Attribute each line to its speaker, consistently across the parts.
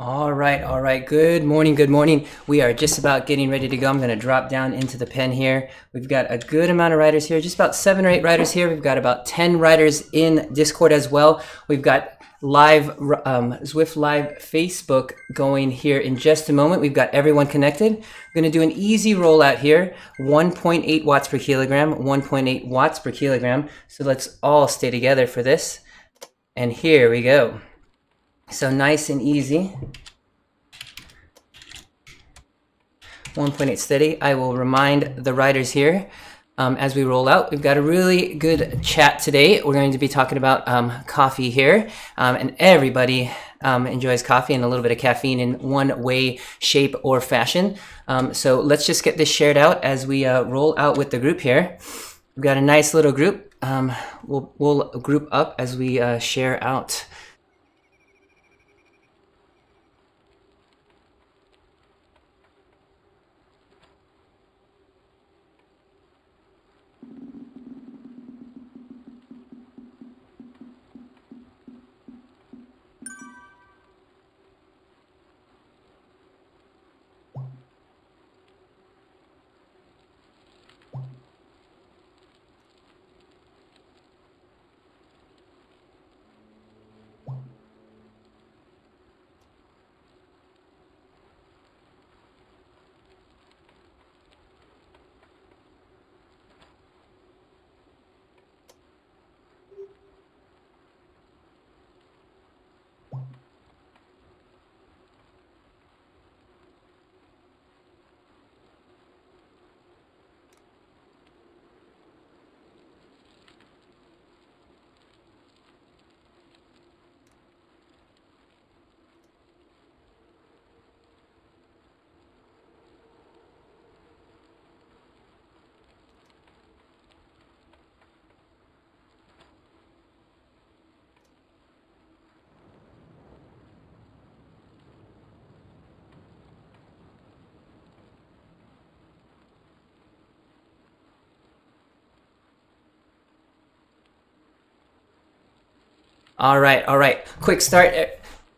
Speaker 1: All right, all right. Good morning, good morning. We are just about getting ready to go. I'm going to drop down into the pen here. We've got a good amount of writers here, just about 7 or 8 writers here. We've got about 10 writers in Discord as well. We've got live Zwift Live Facebook going here in just a moment. We've got everyone connected. We're going to do an easy rollout here. 1.8 watts per kilogram, 1.8 watts per kilogram. So let's all stay together for this. And here we go. So nice and easy. 1.8 steady. I will remind the writers here as we roll out. We've got a really good chat today. We're going to be talking about coffee here. And everybody enjoys coffee and a little bit of caffeine in one way, shape, or fashion. So let's just get this shared out as we roll out with the group here. We've got a nice little group. We'll group up as we share out. All right. Quick start.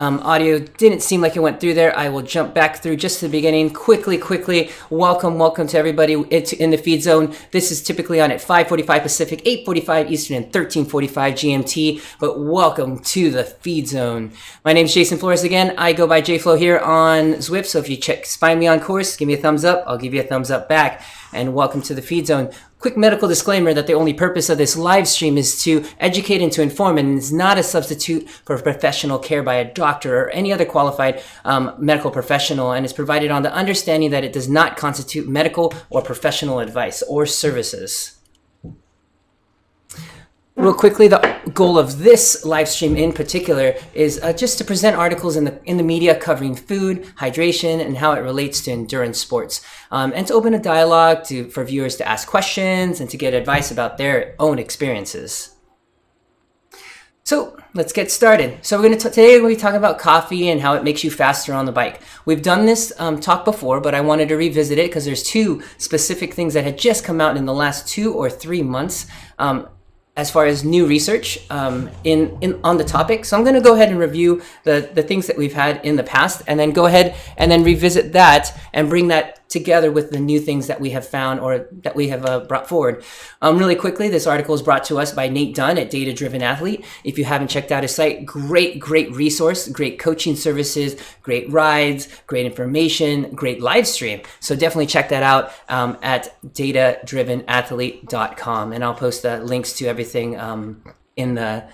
Speaker 1: Audio didn't seem like it went through there. I will jump back through just to the beginning. Quickly. Welcome to everybody in the feed zone. This is typically on at 5:45 Pacific, 8:45 Eastern, and 13:45 GMT. But welcome to the feed zone. My name is Jason Flores again. I go by JFlow here on Zwift. So if you find me on course, give me a thumbs up. I'll give you a thumbs up back. And welcome to the feed zone. Quick medical disclaimer that the only purpose of this live stream is to educate and to inform, and is not a substitute for professional care by a doctor or any other qualified medical professional, and is provided on the understanding that it does not constitute medical or professional advice or services. Real quickly, the goal of this live stream in particular is just to present articles in the media covering food, hydration, and how it relates to endurance sports, and to open a dialogue for viewers to ask questions and to get advice about their own experiences. So let's get started. So today we're going to be talking about coffee and how it makes you faster on the bike. We've done this talk before, but I wanted to revisit it because there's 2 specific things that had just come out in the last 2 or 3 months. As far as new research on the topic. So I'm going to go ahead and review the things that we've had in the past, and then go ahead and then revisit that and bring that together with the new things that we have found or that we have brought forward. Really quickly, this article is brought to us by Nate Dunn at Data Driven Athlete. If you haven't checked out his site, great resource, great coaching services, great rides, great information, great live stream. So definitely check that out at datadrivenathlete.com, and I'll post the links to everything in the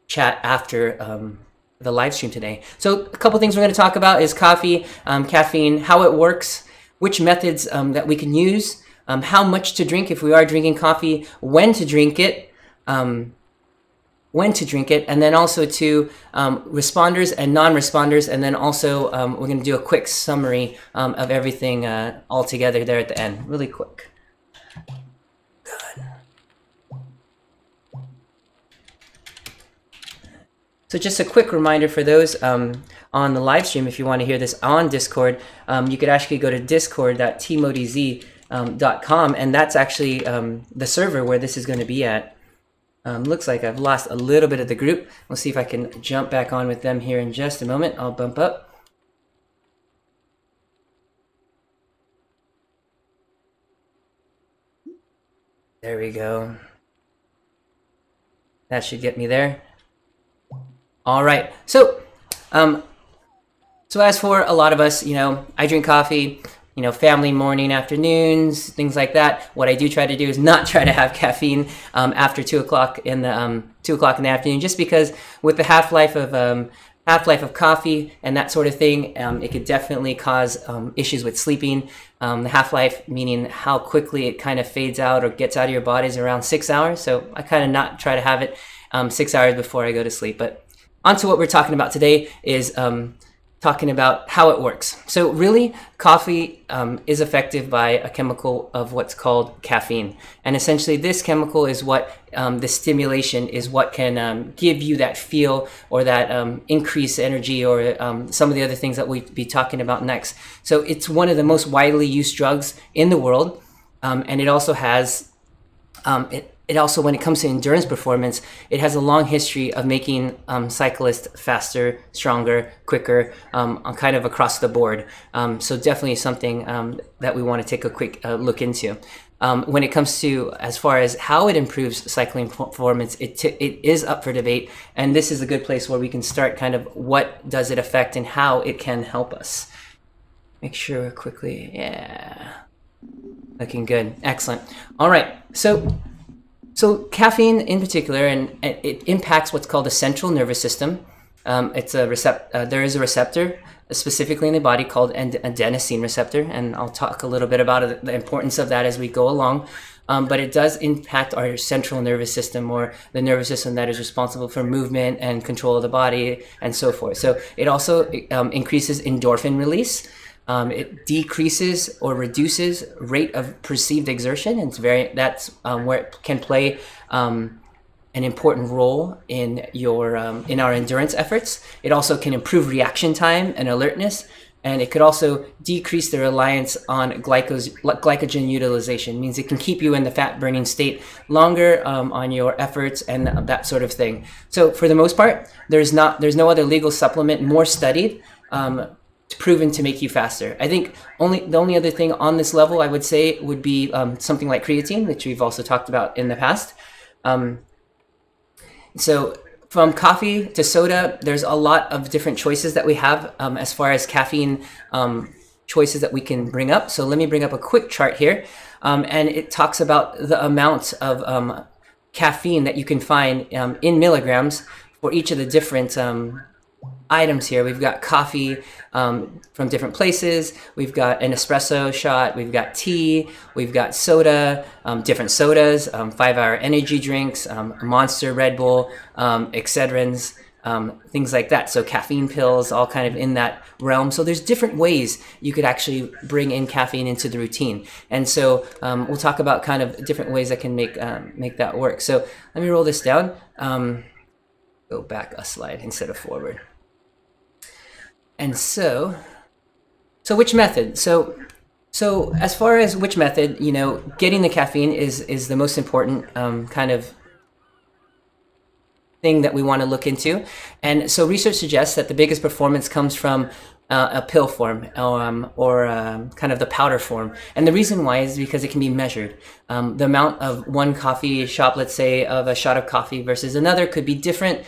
Speaker 1: chat after the live stream today. So a couple things we're going to talk about is coffee, caffeine, how it works, which methods that we can use, how much to drink if we are drinking coffee, when to drink it, and then also to responders and non-responders, and then also we're going to do a quick summary of everything all together there at the end, really quick. Good. So just a quick reminder for those on the live stream, if you want to hear this on Discord, you could actually go to discord.tmodz.com, and that's actually the server where this is going to be at. Looks like I've lost a little bit of the group. We'll see if I can jump back on with them here in just a moment. I'll bump up. There we go. That should get me there. All right. So as for a lot of us, I drink coffee, family morning, afternoons, things like that. What I do try to do is not try to have caffeine after 2 o'clock in the 2 o'clock in the afternoon, just because with the half-life of coffee and that sort of thing, it could definitely cause issues with sleeping. The half-life, meaning how quickly it kind of fades out or gets out of your body, is around 6 hours. So I kind of not try to have it 6 hours before I go to sleep. But onto what we're talking about today is talking about how it works. So really, coffee is affected by a chemical of what's called caffeine. And essentially this chemical is what, the stimulation is what can give you that feel or that increased energy or some of the other things that we'll be talking about next. So it's one of the most widely used drugs in the world. And it also has, it also, when it comes to endurance performance, it has a long history of making cyclists faster, stronger, quicker, kind of across the board. So definitely something that we want to take a quick look into. When it comes to as far as how it improves cycling performance, it is up for debate. And this is a good place where we can start kind of what does it affect and how it can help us. Make sure quickly, yeah. Looking good, excellent. All right, so caffeine in particular, and it impacts what's called the central nervous system. It's a there is a receptor specifically in the body called adenosine receptor, and I'll talk a little bit about the importance of that as we go along. But it does impact our central nervous system, or the nervous system that is responsible for movement and control of the body and so forth. So it also increases endorphin release. It decreases or reduces rate of perceived exertion, and that's where it can play an important role in in our endurance efforts. It also can improve reaction time and alertness, and it could also decrease the reliance on glycogen utilization. It means it can keep you in the fat burning state longer on your efforts and that sort of thing. So for the most part, there's no other legal supplement more studied proven to make you faster. I think the only other thing on this level I would say would be something like creatine, which we've also talked about in the past. So from coffee to soda, there's a lot of different choices that we have as far as caffeine choices that we can bring up. So let me bring up a quick chart here, and it talks about the amount of caffeine that you can find in milligrams for each of the different items here. We've got coffee from different places. We've got an espresso shot. We've got tea. We've got soda, different sodas, 5-hour energy drinks, Monster, Red Bull, Excedrins, things like that. So caffeine pills, all kind of in that realm. So there's different ways you could actually bring in caffeine into the routine. And so we'll talk about kind of different ways that can make that work. So let me roll this down. Go back a slide instead of forward. And so which method? So as far as which method, getting the caffeine is the most important kind of thing that we want to look into. And so research suggests that the biggest performance comes from a pill form or kind of the powder form. And the reason why is because it can be measured. The amount of one coffee shop, let's say, of a shot of coffee versus another could be different.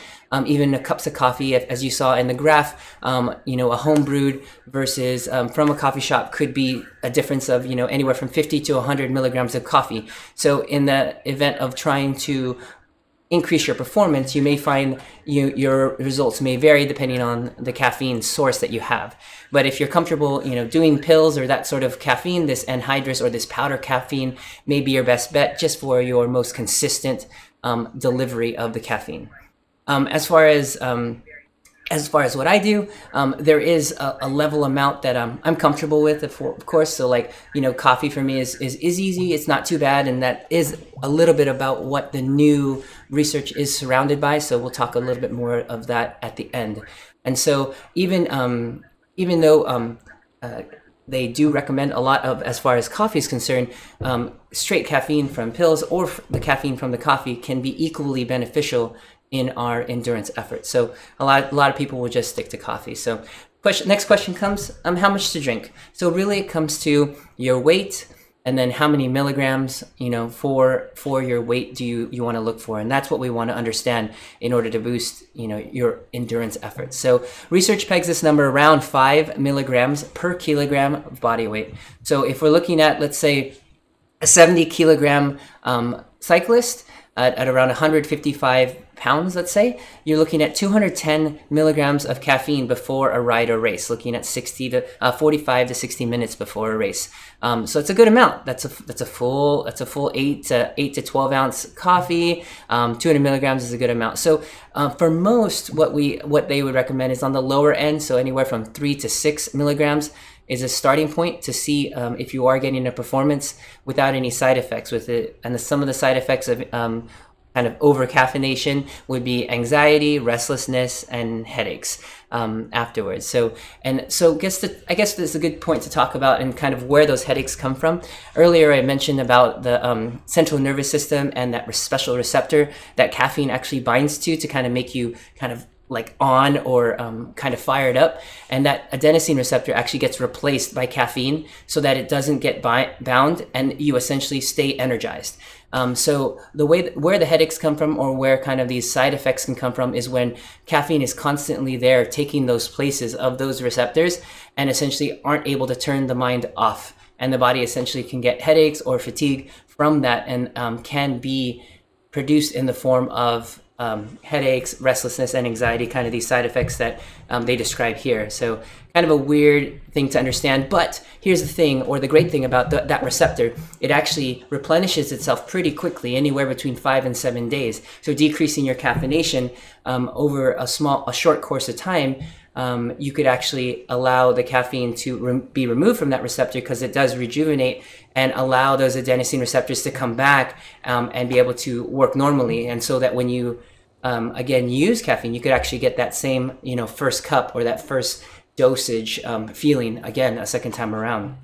Speaker 1: Even the cups of coffee, as you saw in the graph, a home brewed versus from a coffee shop could be a difference of, anywhere from 50 to 100 milligrams of coffee. So in the event of trying to increase your performance, you may find your results may vary depending on the caffeine source that you have. But if you're comfortable, doing pills or that sort of caffeine, this anhydrous or this powder caffeine may be your best bet just for your most consistent delivery of the caffeine. As far as what I do, there is a level amount that I'm comfortable with, of course. So like, coffee for me is easy. It's not too bad. And that is a little bit about what the new research is surrounded by. So we'll talk a little bit more of that at the end. And so even though they do recommend a lot of, as far as coffee is concerned, straight caffeine from pills or the caffeine from the coffee can be equally beneficial in our endurance efforts. So a lot of people will just stick to coffee. So next question comes, how much to drink? So really it comes to your weight and then how many milligrams, for your weight do you want to look for. And that's what we want to understand in order to boost, your endurance efforts. So research pegs this number around 5 milligrams per kilogram of body weight. So if we're looking at, let's say, a 70 kilogram cyclist at around 155 pounds, let's say, you're looking at 210 milligrams of caffeine before a ride or race, looking at 45 to 60 minutes before a race. So it's a good amount. That's a full 8 to 12 ounce coffee. 200 milligrams is a good amount. So for most, what they would recommend is on the lower end, so anywhere from 3 to 6 milligrams is a starting point to see if you are getting a performance without any side effects with it. And some of the side effects of kind of over caffeination would be anxiety, restlessness, and headaches afterwards. So I guess this is a good point to talk about and kind of where those headaches come from. Earlier, I mentioned about the central nervous system and that special receptor that caffeine actually binds to kind of make you kind of like on or kind of fired up, and that adenosine receptor actually gets replaced by caffeine so that it doesn't get bound and you essentially stay energized. So the where the headaches come from, or where kind of these side effects can come from, is when caffeine is constantly there taking those places of those receptors and essentially aren't able to turn the mind off, and the body essentially can get headaches or fatigue from that, and can be produced in the form of headaches, restlessness, and anxiety, kind of these side effects that they describe here. So kind of a weird thing to understand, but here's the thing, or the great thing about that receptor, it actually replenishes itself pretty quickly, anywhere between 5 and 7 days. So decreasing your caffeination over a short course of time, you could actually allow the caffeine to be removed from that receptor, because it does rejuvenate and allow those adenosine receptors to come back and be able to work normally. And so that when you, again, use caffeine, you could actually get that same, first cup or that first dosage feeling again a second time around.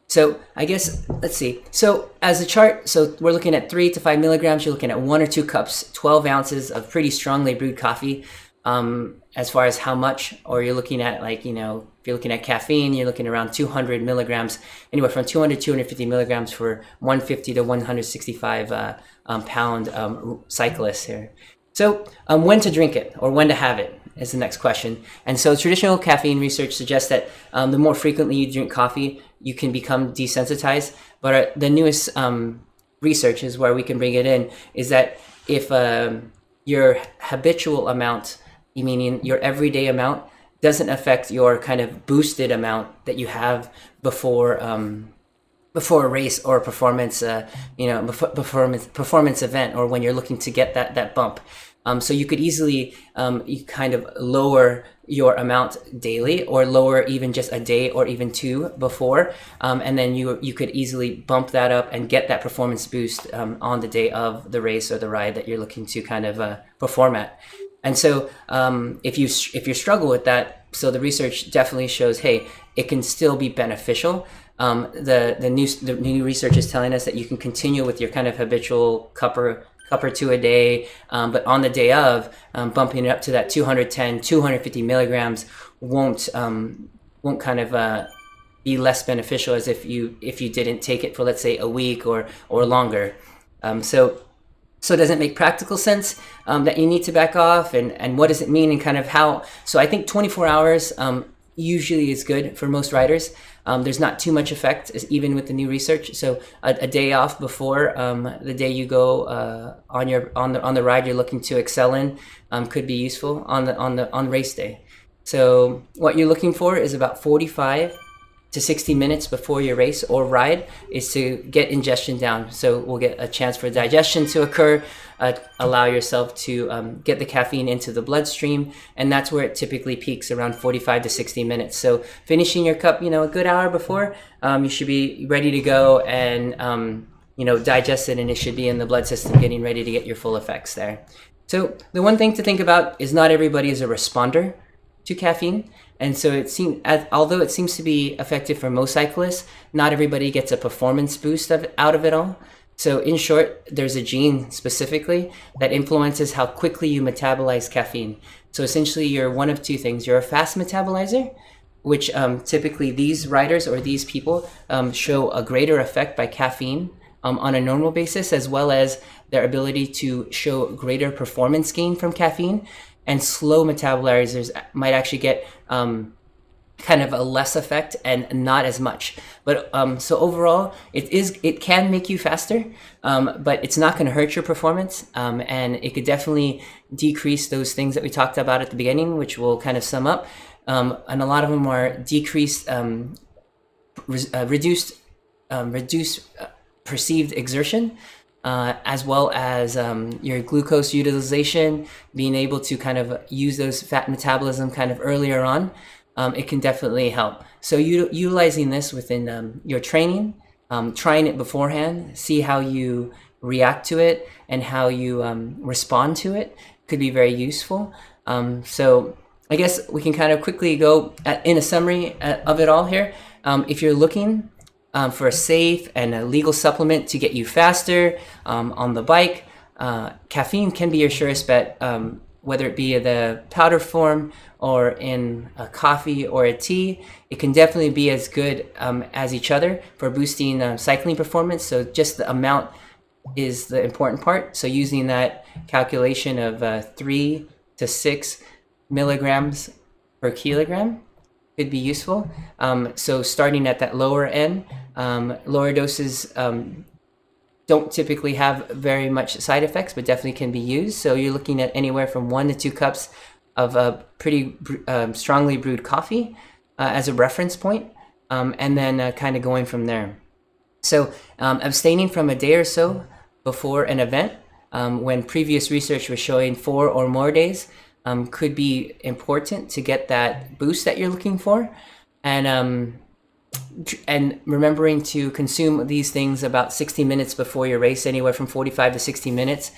Speaker 1: So I guess, let's see. So as a chart, so we're looking at 3 to 5 milligrams. You're looking at 1 or 2 cups, 12 ounces of pretty strongly brewed coffee. As far as how much, or you're looking at, like, if you're looking at caffeine, you're looking around 200 milligrams, anywhere from 200 to 250 milligrams for 150 to 165 pound cyclists here. So when to drink it, or when to have it, is the next question. And so traditional caffeine research suggests that the more frequently you drink coffee, you can become desensitized. But the newest research is where we can bring it in, is that if your habitual amount, meaning your everyday amount, doesn't affect your kind of boosted amount that you have before a race or a performance, performance event, or when you're looking to get that bump. So you could easily you kind of lower your amount daily, or lower even just a day or even 2 before, and then you could easily bump that up and get that performance boost on the day of the race or the ride that you're looking to kind of perform at. And so if you struggle with that, so the research definitely shows, hey, it can still be beneficial. The new research is telling us that you can continue with your kind of habitual cup or 2 a day, but on the day of, bumping it up to that 210, 250 milligrams won't kind of be less beneficial as if you didn't take it for, let's say, a week or longer. So does it make practical sense that you need to back off, and what does it mean, and kind of how? So I think 24 hours usually is good for most riders. There's not too much effect, even with the new research. So a day off before the day you go on the ride you're looking to excel in could be useful on race day. So what you're looking for is about 45 to 60 minutes before your race or ride is to get ingestion down. So we'll get a chance for digestion to occur, allow yourself to get the caffeine into the bloodstream, and that's where it typically peaks, around 45 to 60 minutes. So finishing your cup, a good hour before, you should be ready to go and, digest it, and it should be in the blood system getting ready to get your full effects there. So the one thing to think about is not everybody is a responder to caffeine. And so although it seems to be effective for most cyclists, not everybody gets a performance boost out of it all. So in short, there's a gene specifically that influences how quickly you metabolize caffeine. So essentially, you're one of 2 things. You're a fast metabolizer, which typically these riders or these people show a greater effect by caffeine on a normal basis, as well as their ability to show greater performance gain from caffeine. And slow metabolizers might actually get kind of a less effect and not as much. But so overall, it can make you faster, but it's not going to hurt your performance, and it could definitely decrease those things that we talked about at the beginning, which we'll kind of sum up. And a lot of them are decreased, reduced perceived exertion, as well as your glucose utilization, being able to kind of use those fat metabolism kind of earlier on. It can definitely help. So utilizing this within your training, trying it beforehand, see how you react to it and how you respond to it could be very useful. So I guess we can kind of quickly go in a summary of it all here. If you're looking for a safe and a legal supplement to get you faster on the bike, caffeine can be your surest bet, whether it be the powder form or in a coffee or a tea. It can definitely be as good as each other for boosting cycling performance. So just the amount is the important part. So using that calculation of 3 to 6 milligrams per kilogram could be useful. So starting at that lower end, lower doses don't typically have very much side effects, but definitely can be used. So you're looking at anywhere from 1 to 2 cups of a pretty strongly brewed coffee as a reference point, and then kind of going from there. So abstaining from a day or so before an event, when previous research was showing 4 or more days, could be important to get that boost that you're looking for. And remembering to consume these things about 60 minutes before your race, anywhere from 45 to 60 minutes,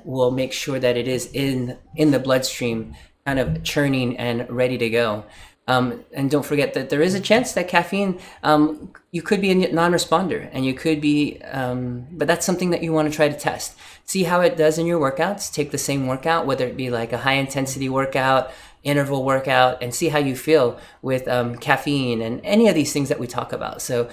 Speaker 1: will make sure that it is in the bloodstream, kind of churning and ready to go. And don't forget that there is a chance that caffeine, you could be a non-responder, and you could be, but that's something that you want to try to test. See how it does in your workouts. Take the same workout, whether it be like a high intensity workout, interval workout, and see how you feel with caffeine and any of these things that we talk about. So,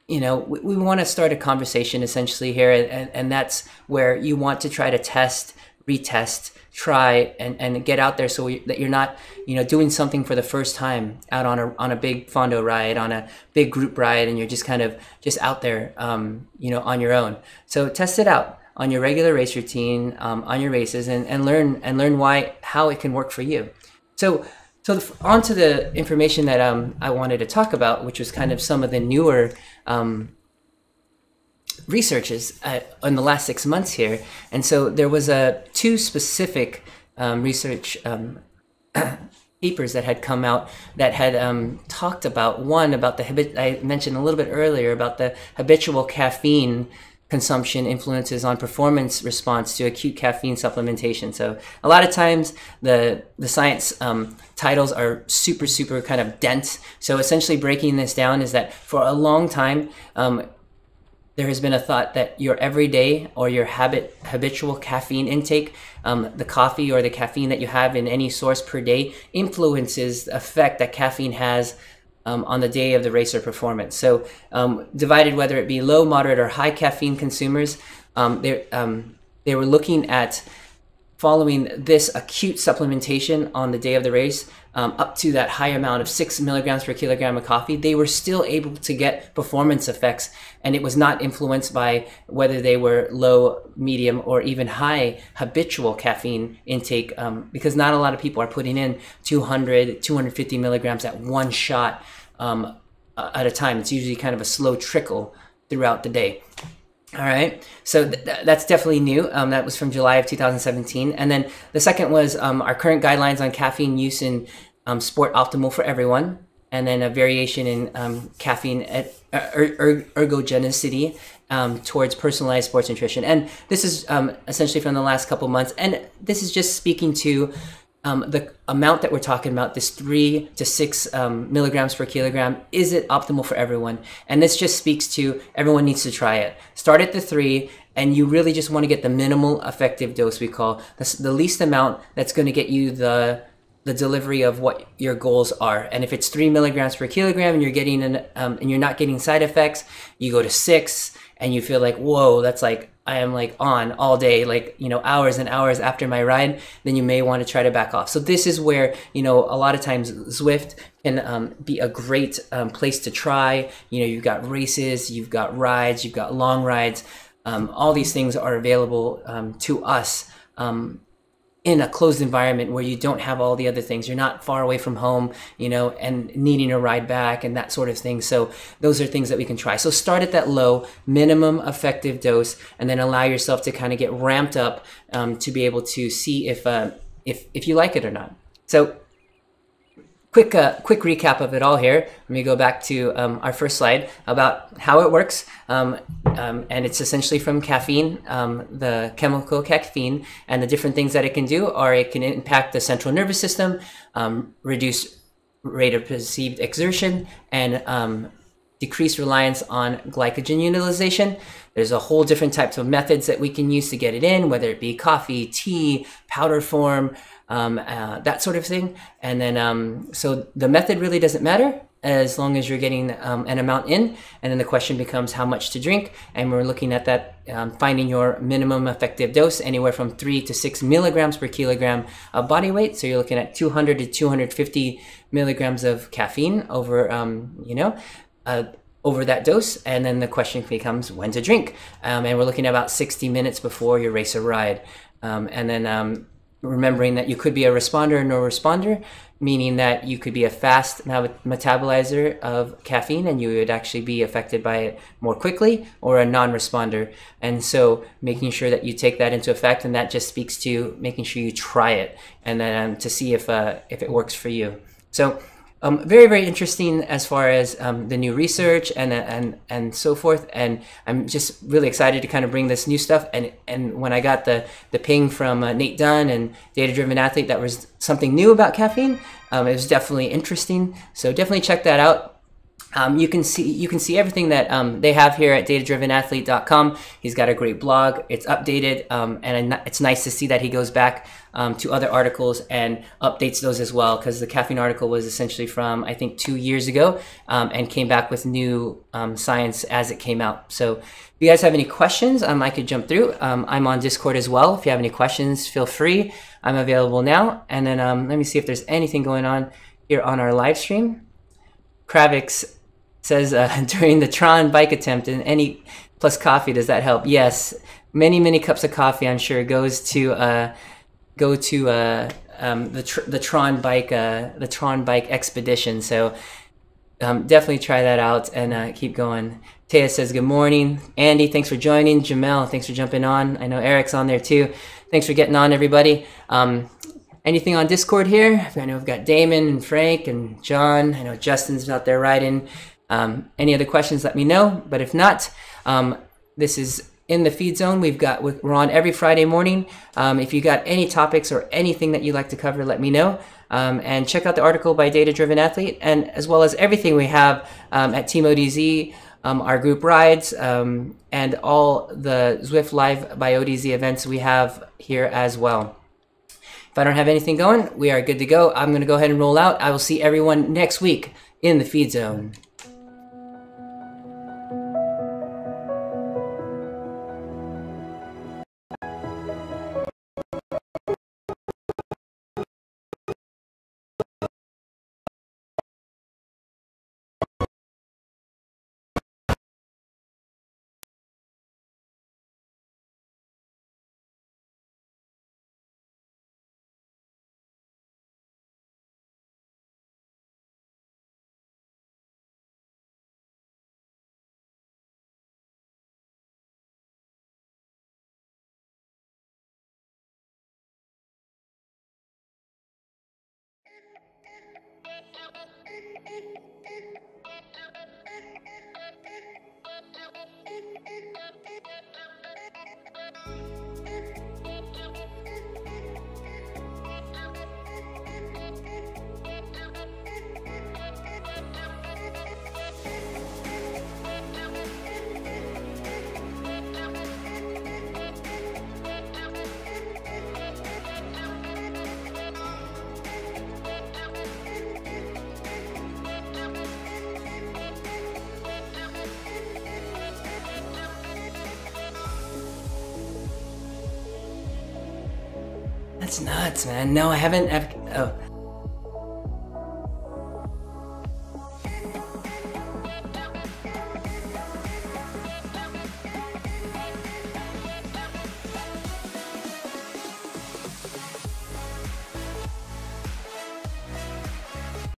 Speaker 1: you know, we want to start a conversation essentially here, and that's where you want to try to test, retest, try, and get out there so that you're not, you know, doing something for the first time out on a big fondo ride, on a big group ride, and you're just kind of just out there, you know, on your own. So test it out on your regular race routine, on your races, and learn how it can work for you. So on to the information that I wanted to talk about, which was kind of some of the newer researches in the last 6 months here. And so there was two specific research papers that had come out that had talked about, one about I mentioned a little bit earlier about the habitual caffeine consumption influences on performance response to acute caffeine supplementation. So a lot of times the science titles are super kind of dense. So essentially breaking this down is that for a long time, there has been a thought that your everyday or your habitual caffeine intake, the coffee or the caffeine that you have in any source per day, influences the effect that caffeine has on the day of the race or performance. So divided whether it be low, moderate, or high caffeine consumers, they were looking at following this acute supplementation on the day of the race, up to that high amount of 6 milligrams per kilogram of coffee, they were still able to get performance effects, and it was not influenced by whether they were low, medium, or even high habitual caffeine intake, because not a lot of people are putting in 200, 250 milligrams at one shot at a time. It's usually kind of a slow trickle throughout the day. All right, so that's definitely new. That was from July of 2017. And then the second was our current guidelines on caffeine use in sport optimal for everyone, and then a variation in caffeine ergogenicity towards personalized sports nutrition. And this is essentially from the last couple months, and this is just speaking to the amount that we're talking about, this 3 to 6 milligrams per kilogram. Is it optimal for everyone? And this just speaks to everyone needs to try it. Start at the 3, and you really just want to get the minimal effective dose, we call the least amount that's going to get you the the delivery of what your goals are. And if it's 3 milligrams per kilogram and you're getting and you're not getting side effects, you go to 6 and you feel like, whoa, that's like, I am like on all day, like, you know, hours and hours after my ride, then you may want to try to back off. So this is where, you know, a lot of times Zwift can be a great place to try. You know, you've got races, you've got rides, you've got long rides. All these things are available to us in a closed environment where you don't have all the other things. You're not far away from home, you know, and needing a ride back and that sort of thing. So those are things that we can try. So start at that low minimum effective dose and then allow yourself to kind of get ramped up to be able to see if you like it or not. So quick recap of it all here. Let me go back to our first slide about how it works. And it's essentially from caffeine, the chemical caffeine, and the different things that it can do are it can impact the central nervous system, reduce rate of perceived exertion, and decrease reliance on glycogen utilization. There's a whole different types of methods that we can use to get it in, whether it be coffee, tea, powder form, that sort of thing. And then, so the method really doesn't matter as long as you're getting an amount in. And then the question becomes how much to drink. And we're looking at that, finding your minimum effective dose, anywhere from 3 to 6 milligrams per kilogram of body weight. So you're looking at 200 to 250 milligrams of caffeine over, over that dose. And then the question becomes when to drink. And we're looking at about 60 minutes before your race or ride. And then remembering that you could be a responder or no responder, meaning that you could be a fast metabolizer of caffeine and you would actually be affected by it more quickly, or a non-responder. And so making sure that you take that into effect, and that just speaks to making sure you try it and then to see if it works for you. So very, very interesting as far as the new research and so forth. And I'm just really excited to kind of bring this new stuff. And when I got the ping from Nate Dunn and Data Driven Athlete, that was something new about caffeine. It was definitely interesting. So definitely check that out. You can see everything that they have here at datadrivenathlete.com. He's got a great blog. It's updated, and it's nice to see that he goes back to other articles and updates those as well, because the caffeine article was essentially from, I think, 2 years ago, and came back with new science as it came out. So if you guys have any questions, I could jump through. I'm on Discord as well. If you have any questions, feel free. I'm available now. And then let me see if there's anything going on here on our live stream. Kravix says, during the Tron bike attempt, and any plus coffee, does that help? Yes, many cups of coffee, I'm sure, goes to the Tron bike expedition. So definitely try that out and keep going. Taya says good morning. Andy, thanks for joining. Jamel, thanks for jumping on. I know Eric's on there too. Thanks for getting on, everybody. Anything on Discord here? I know we've got Damon and Frank and John. I know Justin's out there riding. Any other questions, let me know. But if not, this is in the feed zone. We're on every Friday morning. If you got any topics or anything that you'd like to cover, let me know. And check out the article by Data Driven Athlete, and as well as everything we have at Team ODZ, our group rides, and all the Zwift Live by ODZ events we have here as well. If I don't have anything going, we are good to go. I'm going to go ahead and roll out. I will see everyone next week in the feed zone. That's nuts, man. No, I haven't. Oh,